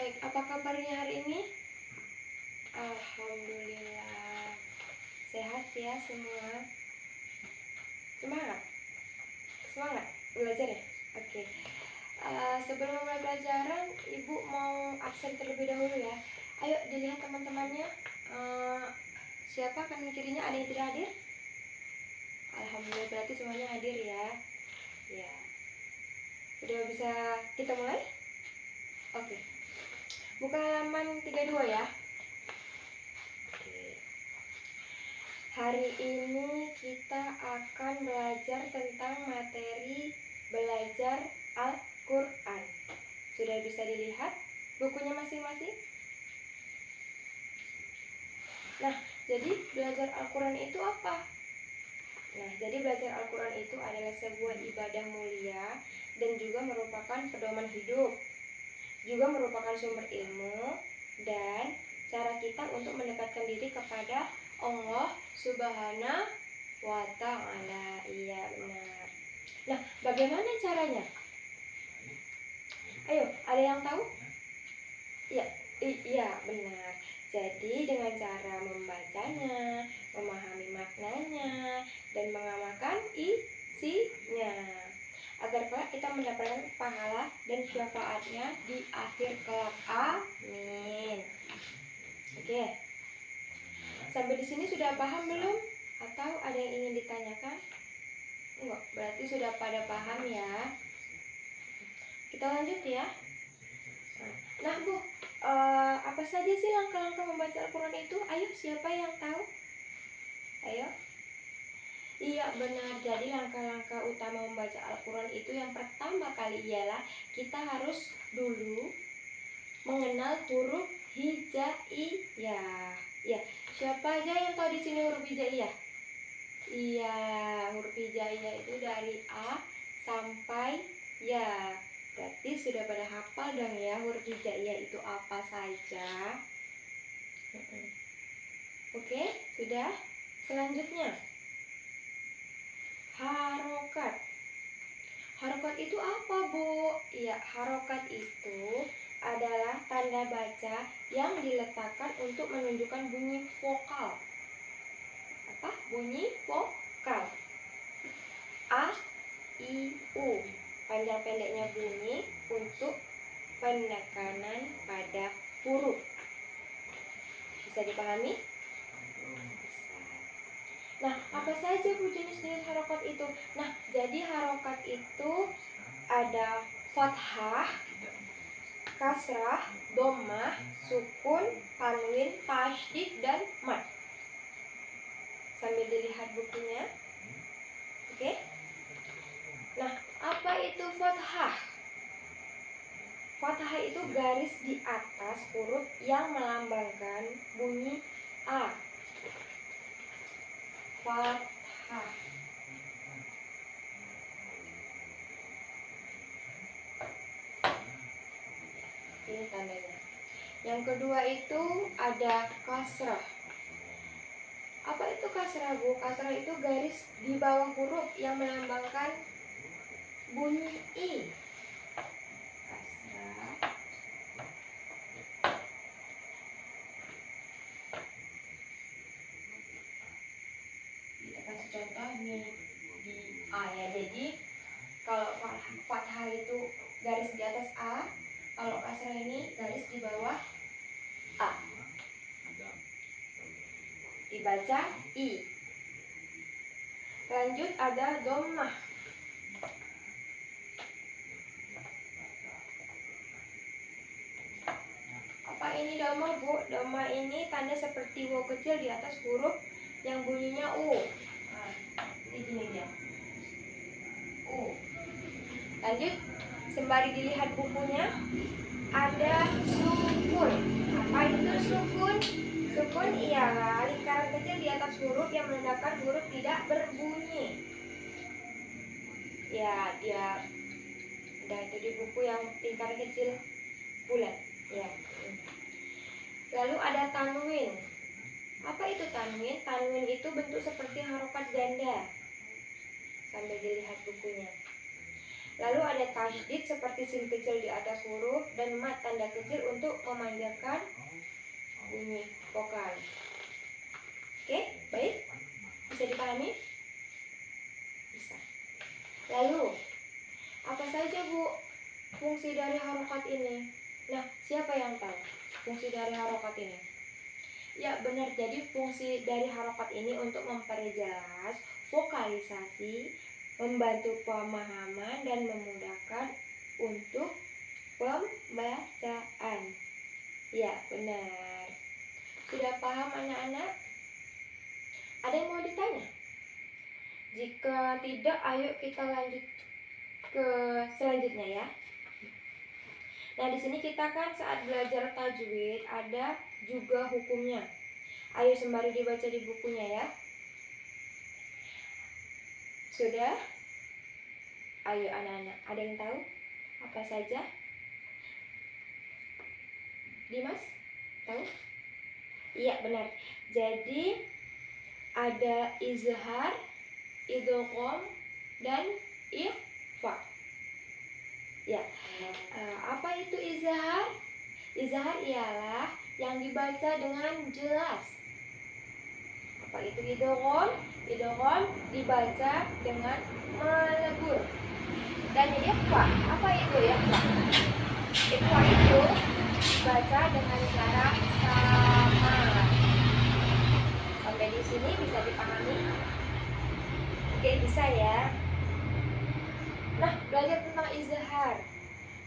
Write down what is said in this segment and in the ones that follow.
Baik, apa kabarnya hari ini? Alhamdulillah. Sehat ya semua? Semangat? Semangat belajar ya? Oke. Sebelum mulai pelajaran, Ibu mau absen terlebih dahulu ya. Ayo dilihat teman-temannya. Siapa kanan kirinya? Ada yang tidak hadir? Alhamdulillah, berarti semuanya hadir ya. Ya. Udah bisa kita mulai? Oke. Buka halaman 32 ya. Hari ini kita akan belajar tentang materi belajar Al-Quran. Sudah bisa dilihat bukunya masing-masing? Nah, jadi belajar Al-Quran itu apa? Nah, jadi belajar Al-Quran itu adalah sebuah ibadah mulia dan juga merupakan pedoman hidup. Juga merupakan sumber ilmu dan cara kita untuk mendekatkan diri kepada Allah Subhanahu wa ta'ala. Iya, benar. Nah, bagaimana caranya? Ayo, ada yang tahu? Iya, benar. Jadi dengan cara membacanya, memahami maknanya, dan mengamalkan isinya, agar kelak kita mendapatkan pahala dan syafaatnya di akhir kelak. Amin. Oke. Sampai di sini sudah paham belum? Atau ada yang ingin ditanyakan? Enggak, berarti sudah pada paham ya. Kita lanjut ya. Nah, Bu, apa saja sih langkah-langkah membaca Al-Quran itu? Ayo, siapa yang tahu? Ayo. Iya, benar. Jadi langkah-langkah utama membaca Al-Quran itu yang pertama kali ialah kita harus dulu mengenal huruf hijaiyah. Ya, siapa aja yang tahu di sini huruf hijaiyah? Iya, huruf hijaiyah itu dari A sampai Ya. Berarti sudah pada hafal dong ya huruf hijaiyah itu apa saja. Oke, sudah. Selanjutnya, harokat. Harokat itu apa, Bu? Iya, harokat itu adalah tanda baca yang diletakkan untuk menunjukkan bunyi vokal. Apa? Bunyi vokal. A, I, U. Panjang pendeknya bunyi untuk penekanan pada huruf. Bisa dipahami? Nah, apa saja Bu jenis-jenis harokat itu? Nah, jadi harokat itu ada fathah, kasrah, dhammah, sukun, tanwin, tasydid, dan mad. Sambil dilihat bukunya. Oke? Nah, apa itu fathah? Fathah itu garis di atas huruf yang melambangkan bunyi A. Fathah. Ini tandanya. Yang kedua itu ada kasrah. Apa itu kasrah, Bu? Kasrah itu garis di bawah huruf yang melambangkan bunyi I. Kasrah. Kita kasih contoh nih di A ya. Jadi kalau fathah itu garis di atas A, kalau kasrah ini garis di bawah A. Dibaca I. Lanjut ada dhammah. Apa ini dhammah, Bu? Dhammah ini tanda seperti W kecil di atas huruf yang bunyinya U. Nah, ini gini dia. U. Lanjut, sembari dilihat bukunya, ada sukun. Apa itu sukun? Sukun ialah lingkaran kecil di atas huruf yang menandakan huruf tidak berbunyi. Ya, dia udah itu di buku yang lingkaran kecil bulat. Ya. Lalu ada tanwin. Apa itu tanwin? Tanwin itu bentuk seperti harokat ganda. Sambil dilihat bukunya. Lalu ada tasydid seperti sin kecil di atas huruf dan mat tanda kecil untuk memanjangkan bunyi vokal. Oke, baik? Bisa dipahami? Bisa. Lalu, apa saja Bu fungsi dari harokat ini? Nah, siapa yang tahu fungsi dari harokat ini? Ya benar, jadi fungsi dari harokat ini untuk memperjelas vokalisasi, membantu pemahaman, dan memudahkan untuk pembacaan. Ya benar. Sudah paham anak-anak? Ada yang mau ditanya? Jika tidak, ayo kita lanjut ke selanjutnya ya. Nah, di sini kita kan saat belajar tajwid ada juga hukumnya. Ayo sembari dibaca di bukunya ya. Sudah? Ayo anak-anak, ada yang tahu apa saja? Dimas? Tahu? Iya, benar. Jadi ada izhar, idgham, dan ikhfa. Ya. Apa itu izhar? Izhar ialah yang dibaca dengan jelas. Apa itu idgham? Idgham dibaca dengan melebur. Dan ikhfa, apa itu ikhfa? Ikhfa itu dibaca dengan cara samar. Sampai di sini bisa dipahami? Oke, bisa ya. Nah, belajar tentang izhar.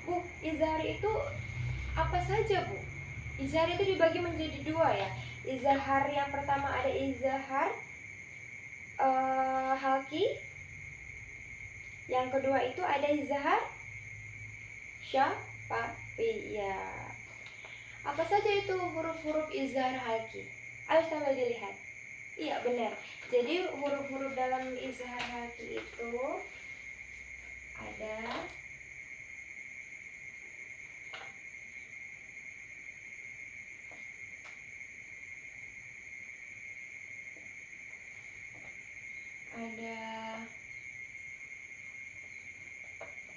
Bu, izhar itu apa saja, Bu? Izhar itu dibagi menjadi dua ya. Izhar yang pertama ada izhar halki. Yang kedua itu ada izhar syafawiyah. Apa saja itu huruf-huruf izhar halki? Ayo sambil dilihat. Iya benar. Jadi huruf-huruf dalam izhar halki itu ada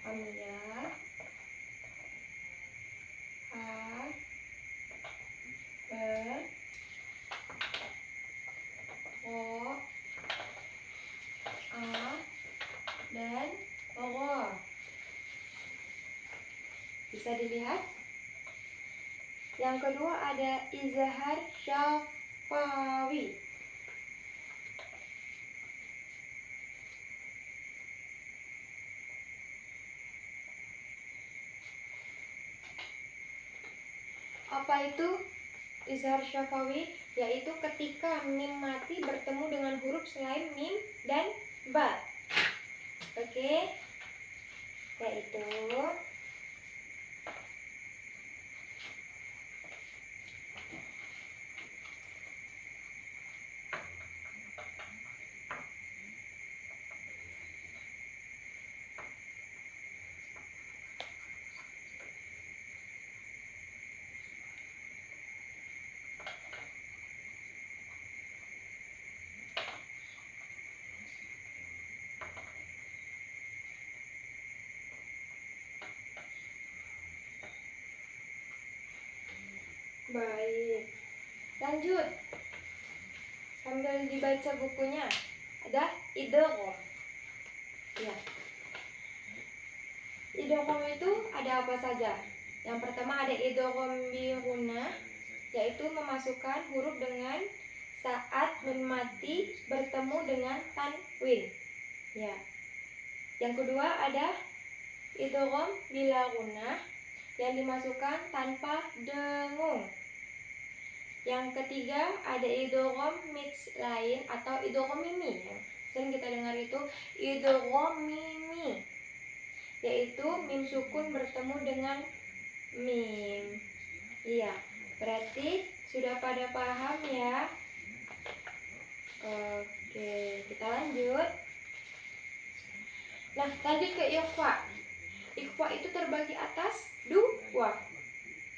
hamzah, ha, ba, ro, a, dan ro. Bisa dilihat? Yang kedua ada izhar syafawi. Apa itu izhar syafawi? Yaitu ketika mim mati bertemu dengan huruf selain mim dan ba. Oke? Yaitu baik. Lanjut. Sambil dibaca bukunya. Ada idgham. Ya. Idgham itu ada apa saja? Yang pertama ada idgham bi gunnah, yaitu memasukkan huruf dengan saat nun mati bertemu dengan tanwin. Ya. Yang kedua ada idgham bila gunnah yang dimasukkan tanpa dengung. Yang ketiga ada idgham mix lain atau idgham mimi. Sering kita dengar itu idgham mimi, yaitu mim sukun bertemu dengan mim. Iya, berarti sudah pada paham ya? Oke, kita lanjut. Nah, lanjut ke ikhfa. Ikhfa itu terbagi atas dua,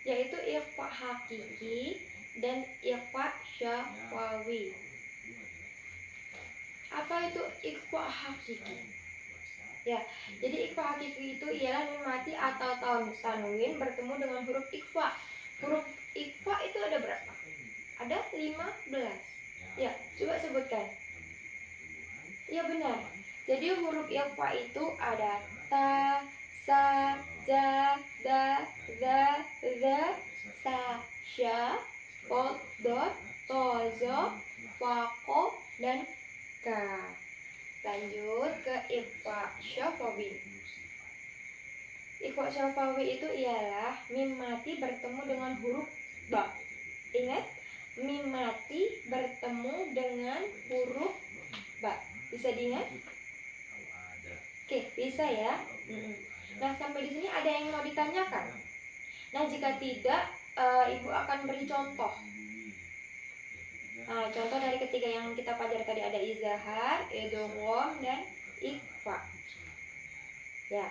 yaitu ikhfa hakiki dan ikhfa syafawi. Apa itu ikhfa hakiki? Ya, jadi ikhfa hakiki itu ialah nun mati atau tanwin bertemu dengan huruf ikhfa. Huruf ikhfa itu ada berapa? Ada 15. Ya, coba sebutkan. Ya benar. Jadi huruf ikhfa itu ada ta, sa, ja, da, za, za, sa, sya, po, dot, to, zo, fa, ko, dan ka. Lanjut ke ikhfa syafawi. Ikhfa syafawi itu ialah mim mati bertemu dengan huruf ba. Ingat, mim mati bertemu dengan huruf ba. Bisa diingat? Oke, bisa ya. Nah, sampai di sini ada yang mau ditanyakan? Nah, jika tidak, Ibu akan beri contoh. Nah, contoh dari ketiga yang kita pelajari tadi ada izhar, idgham, dan ikhfa. Ya.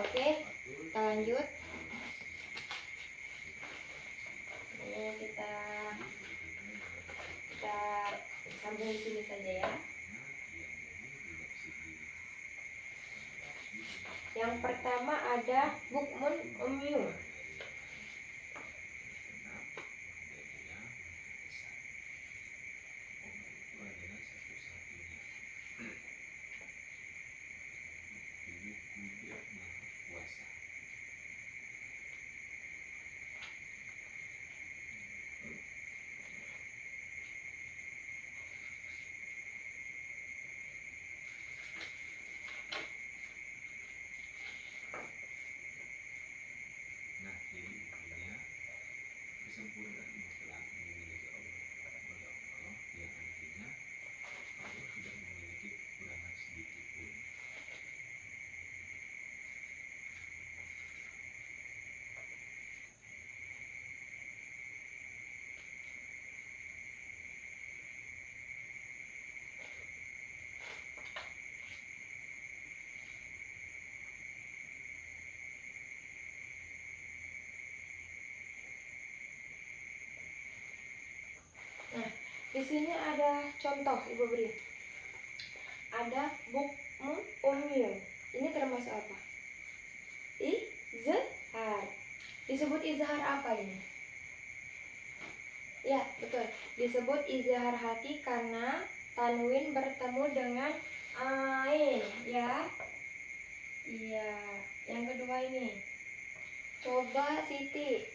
Oke, kita lanjut. Ini kita sambung di sini saja ya. Yang pertama ada bukmun umyun. Nah, di sini ada contoh Ibu beri. Ada bukmun umyun. Ini termasuk apa? Izhar. Disebut izhar apa ini? Ya, betul. Disebut izhar hati karena tanwin bertemu dengan ain, ya. Iya. Yang kedua ini. Coba Siti.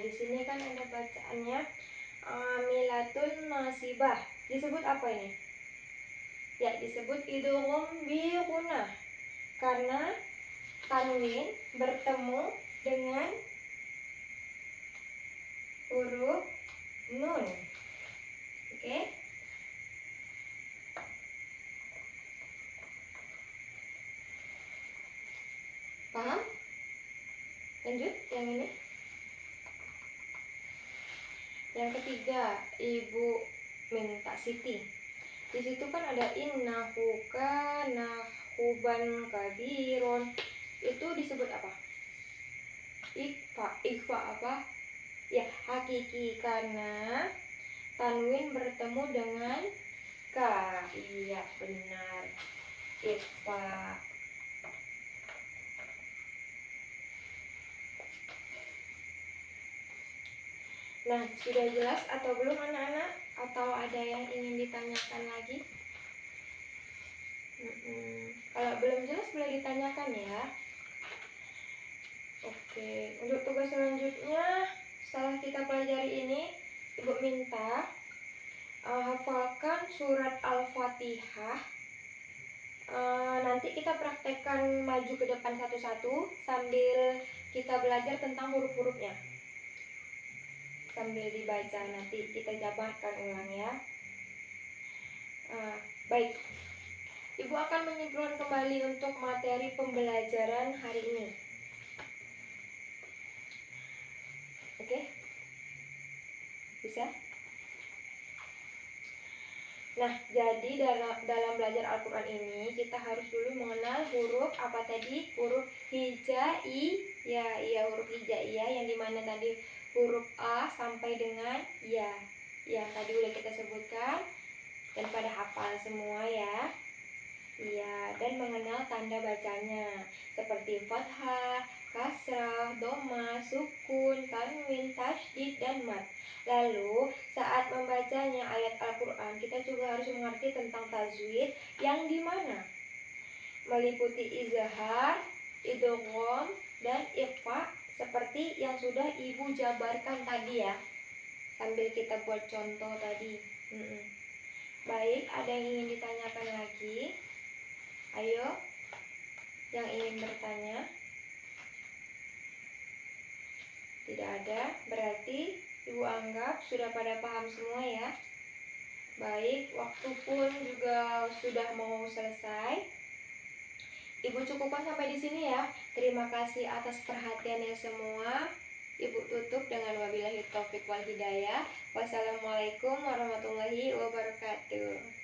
Di sini kan ada bacaannya amilatun nasibah. Disebut apa ini? Ya, disebut idgham bi gunnah karena tanwin bertemu dengan huruf nun. Oke? Paham? Lanjut yang ini. Yang ketiga, Ibu minta Siti. Di situ kan ada innahu kana huban kabiron. Itu disebut apa? Ikhfa apa? Ya, hakiki karena tanwin bertemu dengan ka. Iya, benar. Ikhfa. Nah, sudah jelas atau belum anak-anak? Atau ada yang ingin ditanyakan lagi? Kalau belum jelas boleh ditanyakan ya. Oke, untuk tugas selanjutnya setelah kita pelajari ini, Ibu minta hafalkan surat Al-Fatihah. Nanti kita praktekkan maju ke depan satu-satu sambil kita belajar tentang huruf-hurufnya. Sambil dibaca nanti kita jabarkan ulang ya. Baik, Ibu akan menyimpulkan kembali untuk materi pembelajaran hari ini. Oke? Bisa? Nah, jadi dalam belajar Al-Quran ini kita harus dulu mengenal huruf apa tadi? Huruf hija'i. Ya, huruf hijaiyah yang dimana tadi huruf A sampai dengan ya. Yang tadi udah kita sebutkan dan pada hafal semua ya. Iya, dan mengenal tanda bacanya seperti fathah, kasrah, dhamma, sukun, tanwin, tasydid, dan mat. Lalu, saat membacanya ayat Al-Quran, kita juga harus mengerti tentang tajwid yang dimana meliputi izhar, idgham, dan ikhfa seperti yang sudah Ibu jabarkan tadi ya. Sambil kita buat contoh tadi. Baik, ada yang ingin ditanyakan lagi? Ayo, yang ingin bertanya. Tidak ada, berarti Ibu anggap sudah pada paham semua ya. Baik, waktu pun juga sudah mau selesai. Ibu cukupkan sampai di sini ya. Terima kasih atas perhatiannya semua. Ibu tutup dengan wabillahi taufiq wal hidayah. Wassalamualaikum warahmatullahi wabarakatuh.